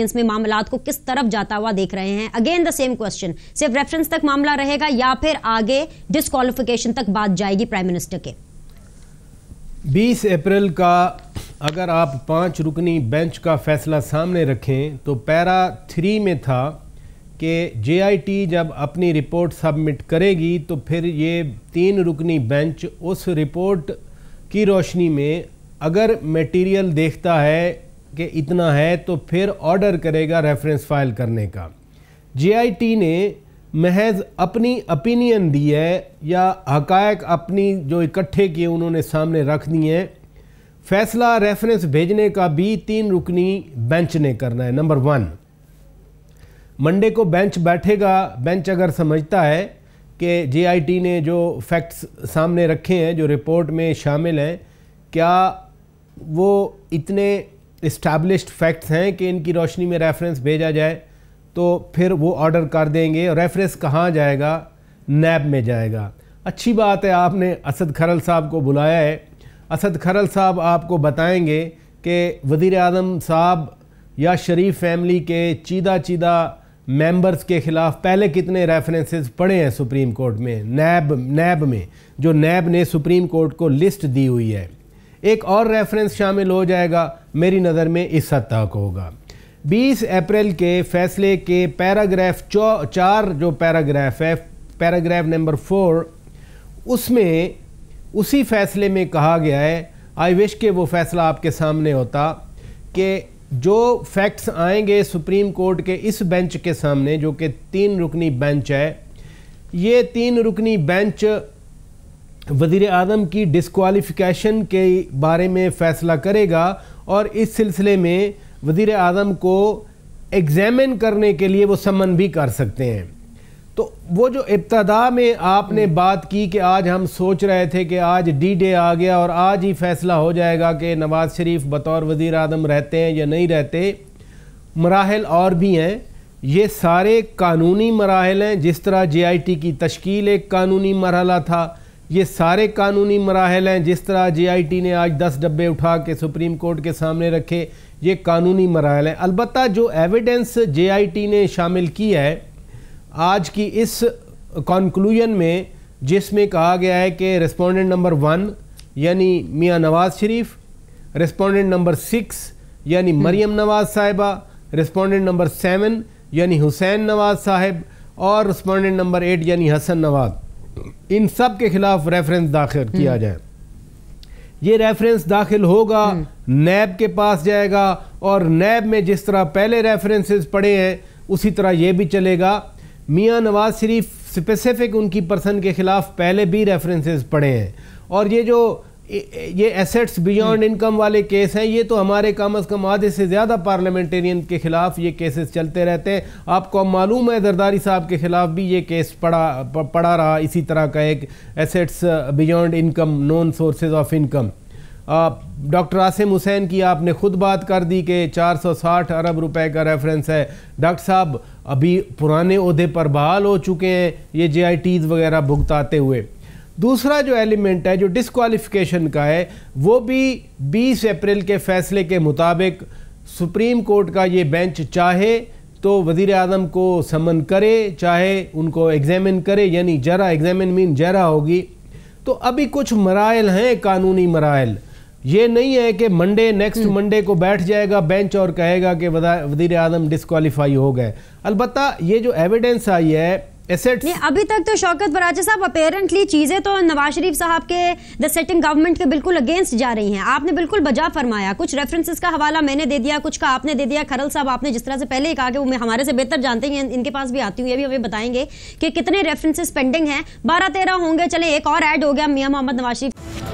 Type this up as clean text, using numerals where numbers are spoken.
में मामलात को किस तरफ जाता हुआ देख रहे हैं? अगेन द सेम क्वेश्चन, सिर्फ रेफरेंस तक मामला रहेगा या फिर आगे डिस्क्वालिफिकेशन तक बात जाएगी प्राइम मिनिस्टर के? 20 अप्रैल का अगर आप 5 रुकनी बेंच का फैसला सामने रखें तो पैरा 3 में था कि JIT जब अपनी रिपोर्ट सबमिट करेगी तो फिर ये 3 रुकनी बेंच उस रिपोर्ट की रोशनी में अगर मटेरियल देखता है कि इतना है तो फिर ऑर्डर करेगा रेफरेंस फाइल करने का। JIT ने महज अपनी ओपिनियन दी है या हकायक अपनी जो इकट्ठे किए उन्होंने सामने रख दिए हैं। फैसला रेफरेंस भेजने का भी 3 रुकनी बेंच ने करना है। नंबर 1, मंडे को बेंच बैठेगा। बेंच अगर समझता है कि JIT ने जो फैक्ट्स सामने रखे हैं जो रिपोर्ट में शामिल हैं क्या वो इतने इस्टेब्लिश्ड फैक्ट्स हैं कि इनकी रोशनी में रेफरेंस भेजा जाए, तो फिर वो ऑर्डर कर देंगे। रेफरेंस कहाँ जाएगा? नैब में जाएगा। अच्छी बात है आपने असद खरल साहब को बुलाया है। असद खरल साहब आपको बताएंगे कि वज़ीर आज़म साहब या शरीफ फैमिली के चीदा मेंबर्स के ख़िलाफ़ पहले कितने रेफरेंसेस पड़े हैं सुप्रीम कोर्ट में, नैब में, जो नैब ने सुप्रीम कोर्ट को लिस्ट दी हुई है। एक और रेफरेंस शामिल हो जाएगा, मेरी नज़र में इस हद तक होगा। 20 अप्रैल के फैसले के पैराग्राफ 4 जो पैराग्राफ है, पैराग्राफ नंबर 4, उसमें उसी फैसले में कहा गया है, आई विश के वो फैसला आपके सामने होता, कि जो फैक्ट्स आएंगे सुप्रीम कोर्ट के इस बेंच के सामने जो कि 3 रुकनी बेंच है, ये 3 रुकनी बेंच वज़ीर आज़म की डिस्क्वालिफिकेशन के बारे में फ़ैसला करेगा और इस सिलसिले में वज़ीर आज़म को एग्ज़ामिन करने के लिए वो समन भी कर सकते हैं। तो वो जो इब्तदा में आपने बात की कि आज हम सोच रहे थे कि आज D-Day आ गया और आज ही फ़ैसला हो जाएगा कि नवाज़ शरीफ बतौर वज़ीर आज़म रहते हैं या नहीं रहते, मराहिल और भी हैं। ये सारे कानूनी मराहिल हैं। जिस तरह JIT की तश्कील एक कानूनी मरहला था, ये सारे कानूनी मराहिल हैं। जिस तरह JIT ने आज 10 डब्बे उठा के सुप्रीम कोर्ट के सामने रखे, ये कानूनी मराहिल हैं। अलबत्ता जो एविडेंस JIT ने शामिल की है आज की इस कंक्लूजन में, जिसमें कहा गया है कि रिस्पोंडेंट नंबर 1 यानी मियां नवाज शरीफ, रिस्पोंडेंट नंबर 6 यानी मरियम नवाज साहिबा, रिस्पोंडेंट नंबर 7 यानी हुसैन नवाज साहिब और रिस्पोंडेंट नंबर 8 यानी हसन नवाज, इन सब के खिलाफ रेफरेंस दाखिल किया जाए। ये रेफरेंस दाखिल होगा, नैब के पास जाएगा और नैब में जिस तरह पहले रेफरेंसेस पड़े हैं उसी तरह ये भी चलेगा। मियां नवाज शरीफ स्पेसिफिक उनकी पर्सन के खिलाफ पहले भी रेफरेंसेस पड़े हैं और ये एसेट्स बियॉन्ड इनकम वाले केस हैं, ये तो हमारे कम अज़ कम आधे से ज़्यादा पार्लियामेंटेरियन के खिलाफ ये केसेस चलते रहते हैं। आपको मालूम है जरदारी साहब के खिलाफ भी ये केस पड़ा रहा, इसी तरह का एक assets beyond income, non sources of income. Doctor Asim Hussain की आपने खुद बात कर दी कि 460 अरब रुपए का रेफरेंस है। डॉक्टर साहब अभी पुराने ओहदे पर बहाल हो चुके हैं ये JITs वगैरह भुगताते हुए। दूसरा जो एलिमेंट है जो डिस्क्वालिफिकेशन का है, वो भी 20 अप्रैल के फैसले के मुताबिक सुप्रीम कोर्ट का ये बेंच चाहे तो वज़ीर आज़म को समन करे, चाहे उनको एग्जामिन करे, यानी जरा एग्जामिन मीन जरा होगी। तो अभी कुछ मराइल हैं, कानूनी मराइल। ये नहीं है कि नेक्स्ट मंडे को बैठ जाएगा बेंच और कहेगा कि वज़ीर आज़म डिस्क्वालीफाई हो गए। अलबत्ता ये जो एविडेंस आई है एसेट्स, अभी तक तो शौकत बराजा साहब अपेरेंटली चीजें तो नवाज शरीफ साहब के द सेटिंग गवर्नमेंट के बिल्कुल अगेंस्ट जा रही हैं। आपने बिल्कुल बजा फरमाया, कुछ रेफरेंसेस का हवाला मैंने दे दिया, कुछ का आपने दे दिया। खरल साहब आपने जिस तरह से पहले ही कहा कि वो हमारे से बेहतर जानते हैं, इनके पास भी आती हुई है, भी हमें बताएंगे कि कितने रेफरेंसेस पेंडिंग हैं। 12-13 होंगे, चले एक और ऐड हो गया मियां मोहम्मद नवाज शरीफ।